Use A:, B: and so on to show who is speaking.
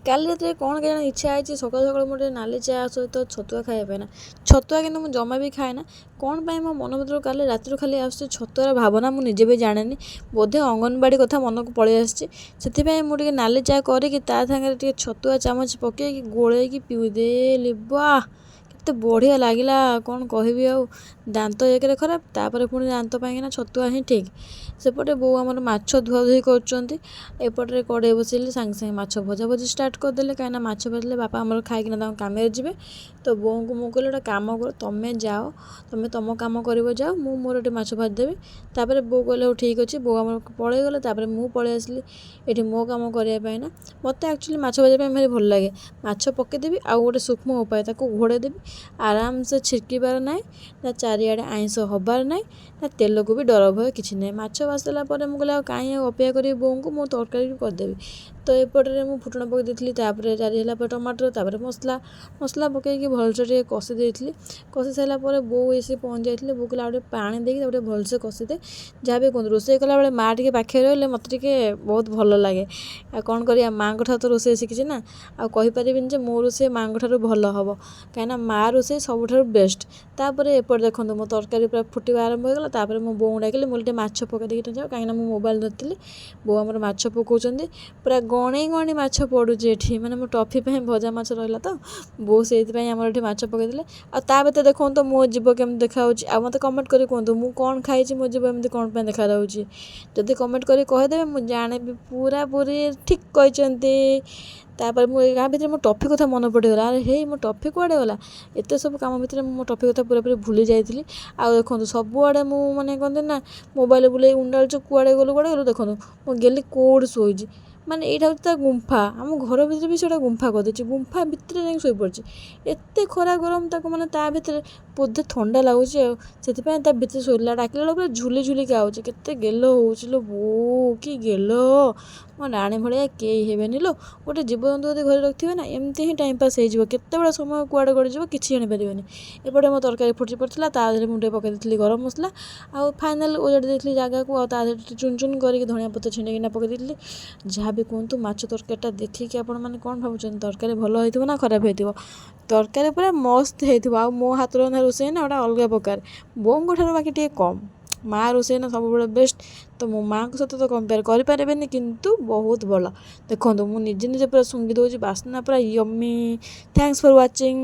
A: କାଲି ରାତିରେ କ'ଣ କେଜାଣି ଇଚ୍ଛା ହେଇଛି ସକାଳୁ ସକାଳୁ ମୁଁ ଟିକେ ନାଲି ଚା ସହିତ ଛତୁଆ ଖାଇବା ପାଇଁ ନା। ଛତୁଆ କିନ୍ତୁ ମୁଁ ଜମା ବି ଖାଏ ନା। କ'ଣ ପାଇଁ ମୋ ମନ ଭିତରୁ କାଲି ରାତିରୁ ଖାଲି ଆସୁଛି ଛତୁଆର ଭାବନା, ମୁଁ ନିଜେ ବି ଜାଣେନି। ବୋଧେ ଅଙ୍ଗନବାଡ଼ି କଥା ମନକୁ ପଳେଇ ଆସିଛି। ସେଥିପାଇଁ ମୁଁ ଟିକେ ନାଲି ଚା କରିକି ତା ସାଙ୍ଗରେ ଟିକେ ଛତୁଆ ଚାମଚ ପକେଇକି ଗୋଳେଇକି ପିଇଦେଲି। ବାଃ କେତେ ବଢ଼ିଆ ଲାଗିଲା, କ'ଣ କହିବି ଆଉ। ଦାନ୍ତ ଏକରେ ଖରାପ, ତାପରେ ପୁଣି ଦାନ୍ତ ପାଇଁକିନା ଛତୁଆ ହିଁ ଠିକ୍। ସେପଟେ ବୋଉ ଆମର ମାଛ ଧୁଆଧୁଇ କରୁଛନ୍ତି, ଏପଟରେ କଡ଼େଇ ବସେଇଲେ ସାଙ୍ଗେ ସାଙ୍ଗେ ମାଛ ଭଜାଭଜି ଷ୍ଟାର୍ଟ କରିଦେଲେ। କାହିଁକିନା ମାଛ ଭାଜିଲେ ବାପା ଆମର ଖାଇକିନା ତାଙ୍କ କାମରେ ଯିବେ। ତ ବୋଉଙ୍କୁ ମୁଁ କହିଲି ଗୋଟେ କାମ କର, ତମେ ଯାଅ, ତମେ ତମ କାମ କରିବ ଯାଅ, ମୁଁ ମୋର ଏଠି ମାଛ ଭାଜିଦେବି। ତାପରେ ବୋଉ କହିଲେ ହଉ ଠିକ୍ ଅଛି। ବୋଉ ଆମର ପଳେଇଗଲେ, ତାପରେ ମୁଁ ପଳେଇ ଆସିଲି ଏଠି ମୋ କାମ କରିବା ପାଇଁ ନା। ମୋତେ ଆକ୍ଚୁଆଲି ମାଛ ଭାଜିବା ପାଇଁ ଭାରି ଭଲ ଲାଗେ। ମାଛ ପକେଇଦେବି, ଆଉ ଗୋଟେ ସୂକ୍ଷ୍ମ ଉପାୟ, ତାକୁ ଘୋଡ଼େଇ ଦେବି, ଆରାମସେ ଛିଟକିବାର ନାହିଁ, ନା ଚାରିଆଡ଼େ ଆଇଁଷ ହବାର ନାହିଁ, ନା ତେଲକୁ ବି ଡର ଭୟ କିଛି ନାହିଁ। ମାଛ ଭାଜିଦେଲା ପରେ ମୁଁ କହିଲି ଆଉ କାହିଁ ଆଉ ଅପେକ୍ଷା କରିବି ବୋଉଙ୍କୁ, ମୁଁ ତରକାରୀ ବି କରିଦେବି। ତ ଏପଟରେ ମୁଁ ଫୁଟଣ ପକେଇ ଦେଇଥିଲି, ତାପରେ ଜାରି ହେଲା ପରେ ଟମାଟର, ତାପରେ ମସଲା ପକେଇକି ଭଲସେ ଟିକେ କଷି ଦେଇଥିଲି। କଷି ସାରିଲା ପରେ ବୋଉ ଏସେ ପହଞ୍ଚି ଯାଇଥିଲେ। ବୋଉ କହିଲା ଆଉ ଟିକେ ପାଣି ଦେଇକି ତାକୁ ଟିକେ ଭଲସେ କଷିଦେ। ଯାହା ବି କୁହନ୍ତୁ, ରୋଷେଇ କଲାବେଳେ ମାଆ ଟିକେ ପାଖରେ ରହିଲେ ମୋତେ ଟିକେ ବହୁତ ଭଲ ଲାଗେ। ଆଉ କ'ଣ କରିବା, ମାଆଙ୍କ ଠାରୁ ତ ରୋଷେଇ ଶିଖିଛି ନା, ଆଉ କହିପାରିବିନି ଯେ ମୋ ରୋଷେଇ ମାଆଙ୍କ ଠାରୁ ଭଲ ହେବ, କାହିଁକିନା ମାଆ ରୋଷେଇ ସବୁଠାରୁ ବେଷ୍ଟ। ତାପରେ ଏପଟେ ଦେଖନ୍ତୁ ମୋ ତରକାରୀ ପୁରା ଫୁଟିବା ଆରମ୍ଭ ହୋଇଗଲା। ତାପରେ ମୁଁ ବୋଉଙ୍କୁ ଡାକିଲି, ମୁଁ ଟିକେ ମାଛ ପକେଇ ଦେଇକି ଯାଅ, କାହିଁକିନା ମୁଁ ମୋବାଇଲ ଧରିଥିଲି। ବୋଉ ଆମର ମାଛ ପକାଉଛନ୍ତି, ପୁରା ଗଣି ଗଣି ମାଛ ପଡ଼ୁଛି ଏଠି, ମାନେ ମୋ ଟଫି ପାଇଁ ଭଜା ମାଛ ରହିଲା ତ ବୋଉ ସେଇଥିପାଇଁ ଆମର ଏଠି ମାଛ ପକାଇଦେଲେ। ଆଉ ତା ଭିତରେ ଦେଖନ୍ତୁ ମୋ ଜୀବ କେମିତି ଦେଖାହେଉଛି। ଆଉ ମୋତେ କମେଣ୍ଟ କରି କୁହନ୍ତୁ ମୁଁ କ'ଣ ଖାଇଛି, ମୋ ଜୀବ ଏମିତି କ'ଣ ପାଇଁ ଦେଖାଯାଉଛି। ଯଦି କମେଣ୍ଟ କରି କହିଦେବେ ମୁଁ ଜାଣିବି ପୁରାପୁରି ଠିକ୍ କହିଛନ୍ତି। ତାପରେ ମୁଁ ୟା ଭିତରେ ମୋ ଟଫି କଥା ମନେ ପଡ଼ିଗଲା। ଆରେ ହେଇ ମୋ ଟଫି କୁଆଡ଼େ ଗଲା। ଏତେ ସବୁ କାମ ଭିତରେ ମୁଁ ମୋ ଟଫି କଥା ପୁରାପୁରି ଭୁଲି ଯାଇଥିଲି। ଆଉ ଦେଖନ୍ତୁ ସବୁଆଡ଼େ ମୁଁ ମାନେ କହନ୍ତି ନା ମୋବାଇଲ ବୁଲେଇ ଉଣ୍ଡାଳୁଛୁ, କୁଆଡ଼େ ଗଲୁ ଦେଖନ୍ତୁ ମୁଁ ଗେଲି କୋଉଠି ଶୋଇଛି। ମାନେ ଏଇଟା ହେଉଛି ତା ଗୁମ୍ଫା, ଆମ ଘର ଭିତରେ ବି ସେଇଟା ଗୁମ୍ଫା କରିଦେଇଛି। ଗୁମ୍ଫା ଭିତରେ ଯାଇକି ଶୋଇପଡ଼ିଛି। ଏତେ ଖରା ଗରମ ତାକୁ, ମାନେ ତା ଭିତରେ ବୋଧେ ଥଣ୍ଡା ଲାଗୁଛି, ଆଉ ସେଥିପାଇଁ ତା ଭିତରେ ଶୋଇଲା। ଡାକିଲା ବେଳକୁ ପୁରା ଝୁଲି ଝୁଲିକି ଆଉଛି। କେତେ ଗେଲ ହେଉଛି ଲୋ ବୋଉ, କି ଗେଲ। ମୋ ରାଣୀ ଭଳିଆ କେହି ହେବେନି ଲୋ। ଗୋଟେ ଜୀବଜନ୍ତୁ ଯଦି ଘରେ ରଖିଥିବେ ନା, ଏମିତି ହିଁ ଟାଇମ୍ ପାସ୍ ହେଇଯିବ। କେତେବେଳେ ସମୟ କୁଆଡ଼େ ଗଡ଼ିଯିବ କିଛି ଜାଣିପାରିବନି। ଏପଟେ ମୋ ତରକାରୀ ଫୁଟି ପଡ଼ିଥିଲା, ତା ଦେହରେ ମୁଁ ଟିକେ ପକାଇ ଦେଇଥିଲି ଗରମ ମସଲା, ଆଉ ଫାଇନାଲ୍ ଓଜାଡ଼ି ଦେଇଥିଲି ଜାଗାକୁ, ଆଉ ତା ଦେହରେ ଚୁନ ଚୁନ କରିକି ଧଣିଆ ପତ୍ର ଛିଣ୍ଡେଇକିନା ପକାଇ ଦେଇଥିଲି। ଯାହା ବି କୁହନ୍ତୁ, ମାଛ ତରକାରୀଟା ଦେଖିକି ଆପଣମାନେ କ'ଣ ଭାବୁଛନ୍ତି, ତରକାରୀ ଭଲ ହେଇଥିବ ନା ଖରାପ ହେଇଥିବ? ତରକାରୀ ପୁରା ମସ୍ତ ହେଇଥିବ। ଆଉ ମୋ ହାତ ରନ୍ଧା ରୋଷେଇ ନା, ଗୋଟେ ଅଲଗା ପ୍ରକାର, ବୋଉଙ୍କ ଠାରୁ ବାକି ଟିକେ କମ୍। ମାଆ ରୋଷେଇ ନା ସବୁବେଳେ ବେଷ୍ଟ। ତ ମୋ ମାଆଙ୍କ ସହିତ ତ କମ୍ପେୟାର କରିପାରିବେନି, କିନ୍ତୁ ବହୁତ ଭଲ। ଦେଖନ୍ତୁ ମୁଁ ନିଜେ ନିଜେ ପୁରା ଶୁଙ୍ଘି ଦେଉଛି, ବାସ୍ନା ପୁରା ୟମ୍ମି। Thanks for watching.